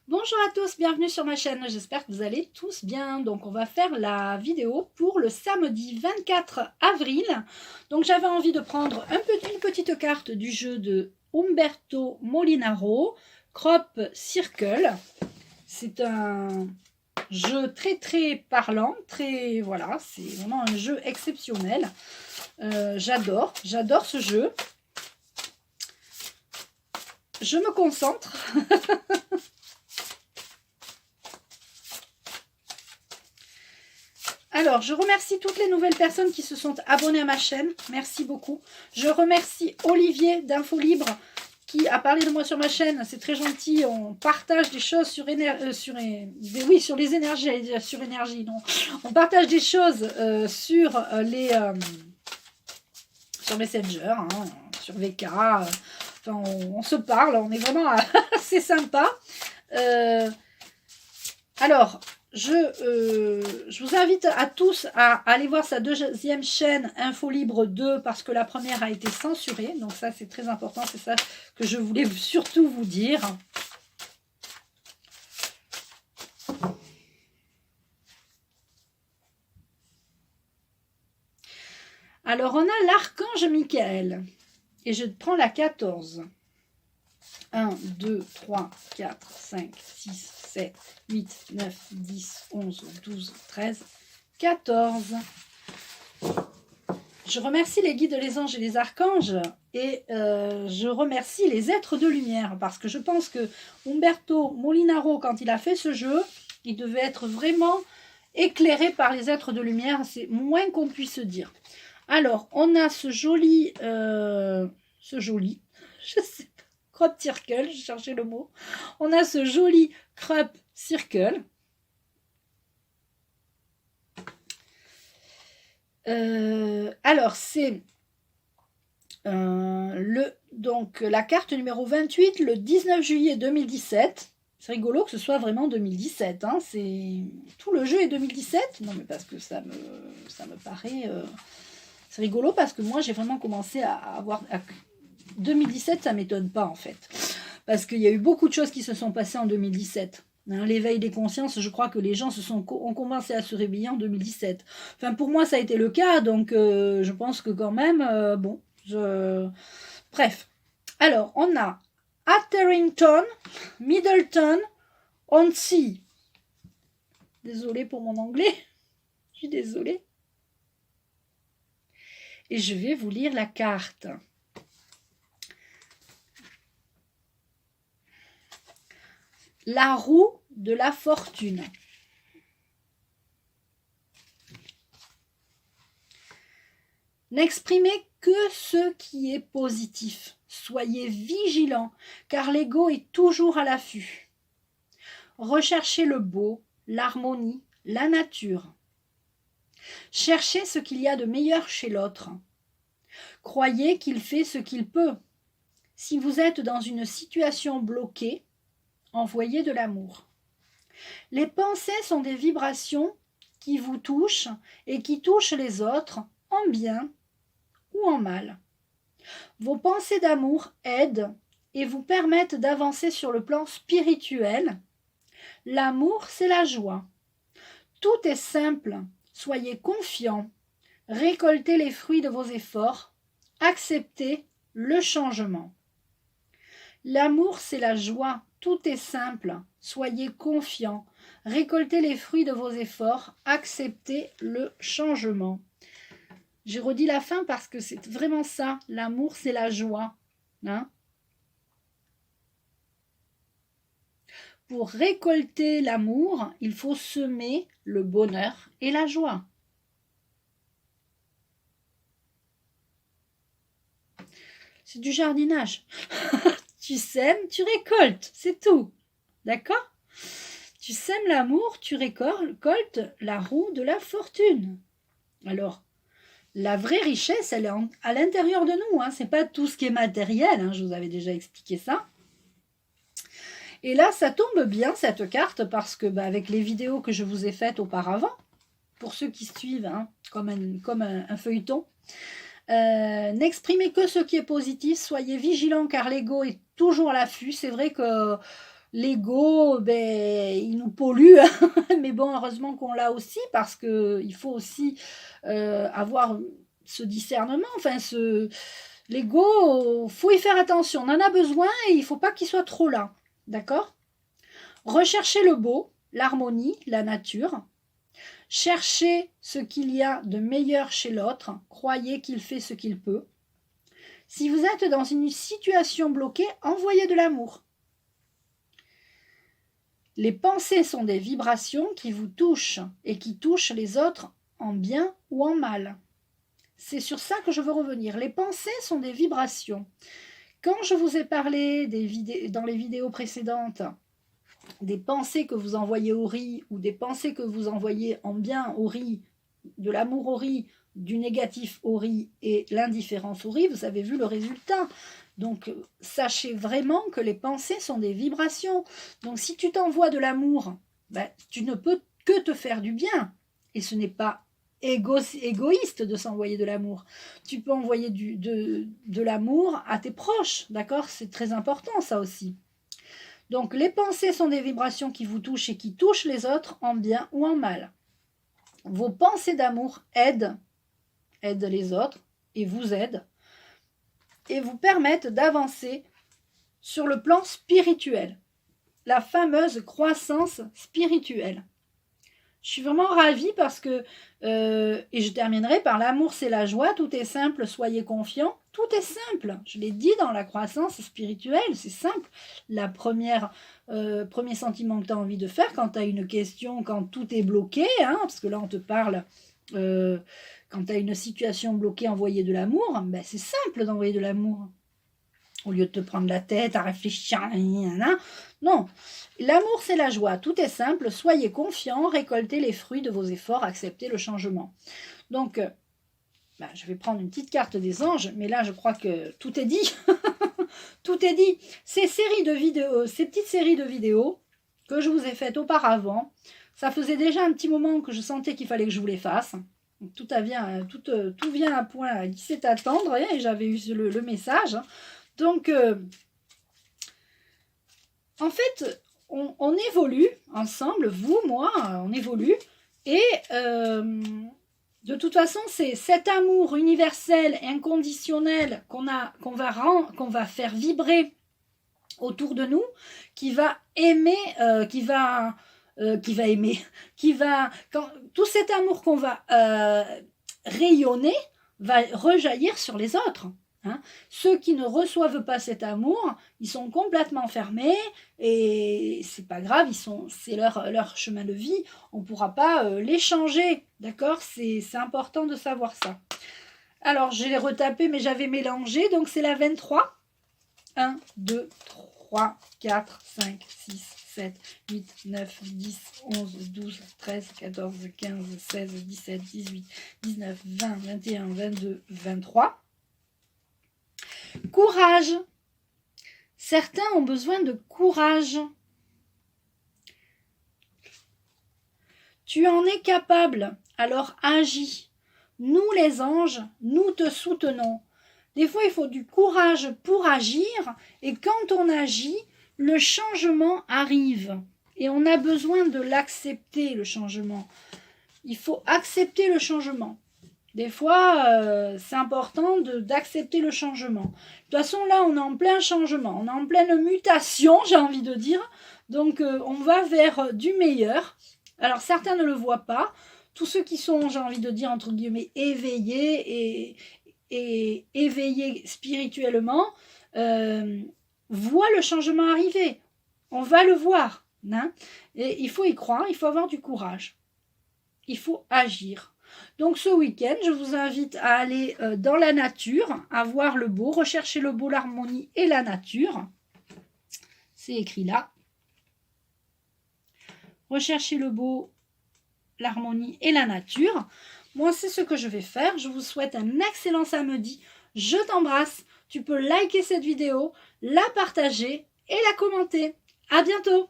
Bonjour à tous, bienvenue sur ma chaîne, j'espère que vous allez tous bien. Donc on va faire la vidéo pour le samedi 24 avril. Donc j'avais envie de prendre une petite carte du jeu de Umberto Molinaro, Crop Circle. C'est un jeu très parlant, voilà, c'est vraiment un jeu exceptionnel. J'adore ce jeu. Je me concentre. Alors, je remercie toutes les nouvelles personnes qui se sont abonnées à ma chaîne. Merci beaucoup. Je remercie Olivier d'Infolibre qui a parlé de moi sur ma chaîne. C'est très gentil. On partage des choses sur les énergies. Sur énergie, non. On partage des choses sur Messenger, hein, sur VK. Enfin, on se parle. On est vraiment assez sympa. Alors... Je vous invite à tous à aller voir sa deuxième chaîne Infolibre 2 parce que la première a été censurée. Donc ça, c'est très important. C'est ça que je voulais surtout vous dire. Alors, on a l'archange Michael. Et je prends la 14. 1, 2, 3, 4, 5, 6, 7, 8, 9, 10, 11, 12, 13, 14. Je remercie les guides, les anges et les archanges et je remercie les êtres de lumière parce que je pense que Umberto Molinaro, quand il a fait ce jeu, il devait être vraiment éclairé par les êtres de lumière. C'est moins qu'on puisse dire. Alors, on a ce joli, je sais pas, crop circle, je cherchais le mot. On a ce joli crop circle. Alors, c'est donc la carte numéro 28, le 19 juillet 2017. C'est rigolo que ce soit vraiment 2017. Hein, tout le jeu est 2017. Non, mais parce que ça me paraît... c'est rigolo parce que moi, j'ai vraiment commencé à avoir... 2017, ça ne m'étonne pas, en fait. Parce qu'il y a eu beaucoup de choses qui se sont passées en 2017. Hein, l'éveil des consciences, je crois que les gens ont commencé à se réveiller en 2017. Enfin, pour moi, ça a été le cas, donc je pense que quand même, bon, bref. Alors, on a Atherrington, Middleton, On-Sea. Désolée pour mon anglais, je suis désolée. Et je vais vous lire la carte. La roue de la fortune. N'exprimez que ce qui est positif. Soyez vigilants, car l'ego est toujours à l'affût. Recherchez le beau, l'harmonie, la nature. Cherchez ce qu'il y a de meilleur chez l'autre. Croyez qu'il fait ce qu'il peut. Si vous êtes dans une situation bloquée, envoyez de l'amour. Les pensées sont des vibrations qui vous touchent et qui touchent les autres en bien ou en mal. Vos pensées d'amour aident et vous permettent d'avancer sur le plan spirituel. L'amour, c'est la joie. Tout est simple. Soyez confiants. Récoltez les fruits de vos efforts. Acceptez le changement. L'amour, c'est la joie. Tout est simple. Soyez confiants. Récoltez les fruits de vos efforts. Acceptez le changement. J'ai redit la fin parce que c'est vraiment ça. L'amour, c'est la joie. Hein? Pour récolter l'amour, il faut semer le bonheur et la joie. C'est du jardinage. Tu sèmes, tu récoltes, c'est tout. D'accord? Tu sèmes l'amour, tu récoltes la roue de la fortune. Alors, la vraie richesse, elle est à l'intérieur de nous. Hein. Ce n'est pas tout ce qui est matériel. Hein. Je vous avais déjà expliqué ça. Et là, ça tombe bien, cette carte, parce que avec les vidéos que je vous ai faites auparavant, pour ceux qui suivent, hein, comme un feuilleton, n'exprimez que ce qui est positif. Soyez vigilants, car l'ego est toujours à l'affût. C'est vrai que L'ego, ben, il nous pollue, hein. Mais bon, heureusement qu'on l'a aussi, parce qu'il faut aussi avoir ce discernement. Enfin, l'ego, faut y faire attention. On en a besoin et il ne faut pas qu'il soit trop là. D'accord? Recherchez le beau, l'harmonie, la nature. Cherchez ce qu'il y a de meilleur chez l'autre. Croyez qu'il fait ce qu'il peut. Si vous êtes dans une situation bloquée, envoyez de l'amour. Les pensées sont des vibrations qui vous touchent et qui touchent les autres en bien ou en mal. C'est sur ça que je veux revenir. Les pensées sont des vibrations. Quand je vous ai parlé dans les vidéos précédentes, des pensées que vous envoyez au riz ou des pensées que vous envoyez en bien au riz, de l'amour au riz, du négatif au riz et l'indifférence au riz, vous avez vu le résultat. Donc, sachez vraiment que les pensées sont des vibrations. Donc, si tu t'envoies de l'amour, ben, tu ne peux que te faire du bien. Et ce n'est pas égoïste de s'envoyer de l'amour. Tu peux envoyer de l'amour à tes proches, d'accord? C'est très important, ça aussi. Donc, les pensées sont des vibrations qui vous touchent et qui touchent les autres en bien ou en mal. Vos pensées d'amour aident les autres et vous aident et vous permettent d'avancer sur le plan spirituel, la fameuse croissance spirituelle. Je suis vraiment ravie parce que, et je terminerai par l'amour c'est la joie, tout est simple, soyez confiants, tout est simple. Je l'ai dit dans la croissance spirituelle, c'est simple. Premier sentiment que tu as envie de faire quand tu as une question, quand tout est bloqué, hein, parce que là on te parle, quand tu as une situation bloquée, envoyer de l'amour, ben c'est simple d'envoyer de l'amour. Au lieu de te prendre la tête à réfléchir, non. L'amour, c'est la joie. Tout est simple. Soyez confiants, récoltez les fruits de vos efforts, acceptez le changement. Donc, je vais prendre une petite carte des anges, mais là, je crois que tout est dit. Tout est dit. Ces petites séries de vidéos que je vous ai faites auparavant, ça faisait déjà un petit moment que je sentais qu'il fallait que je vous les fasse. Tout vient à point, il s'est attendre, et j'avais eu le message. Donc, en fait, on évolue ensemble, vous, moi, on évolue. Et de toute façon, c'est cet amour universel, inconditionnel qu'on va faire vibrer autour de nous, qui va aimer, tout cet amour qu'on va rayonner va rejaillir sur les autres. Hein. Ceux qui ne reçoivent pas cet amour, ils sont complètement fermés et c'est pas grave, c'est leur chemin de vie, on ne pourra pas les changer, d'accord? C'est important de savoir ça. Alors, je l'ai retapé, mais j'avais mélangé, donc c'est la 23. 1, 2, 3, 4, 5, 6, 7, 8, 9, 10, 11, 12, 13, 14, 15, 16, 17, 18, 19, 20, 21, 22, 23. Courage. Certains ont besoin de courage. Tu en es capable, alors agis. Nous les anges, nous te soutenons. Des fois, il faut du courage pour agir, et quand on agit, le changement arrive. Et on a besoin de l'accepter, le changement. Il faut accepter le changement. Des fois, c'est important d'accepter le changement. De toute façon, là, on est en plein changement. On est en pleine mutation, j'ai envie de dire. Donc, on va vers du meilleur. Alors, certains ne le voient pas. Tous ceux qui sont, j'ai envie de dire, entre guillemets, éveillés et éveillés spirituellement, voient le changement arriver. On va le voir. Hein, et il faut y croire, il faut avoir du courage. Il faut agir. Donc ce week-end, je vous invite à aller dans la nature, à voir le beau, rechercher le beau, l'harmonie et la nature. C'est écrit là. Rechercher le beau, l'harmonie et la nature. Moi, c'est ce que je vais faire. Je vous souhaite un excellent samedi. Je t'embrasse. Tu peux liker cette vidéo, la partager et la commenter. À bientôt!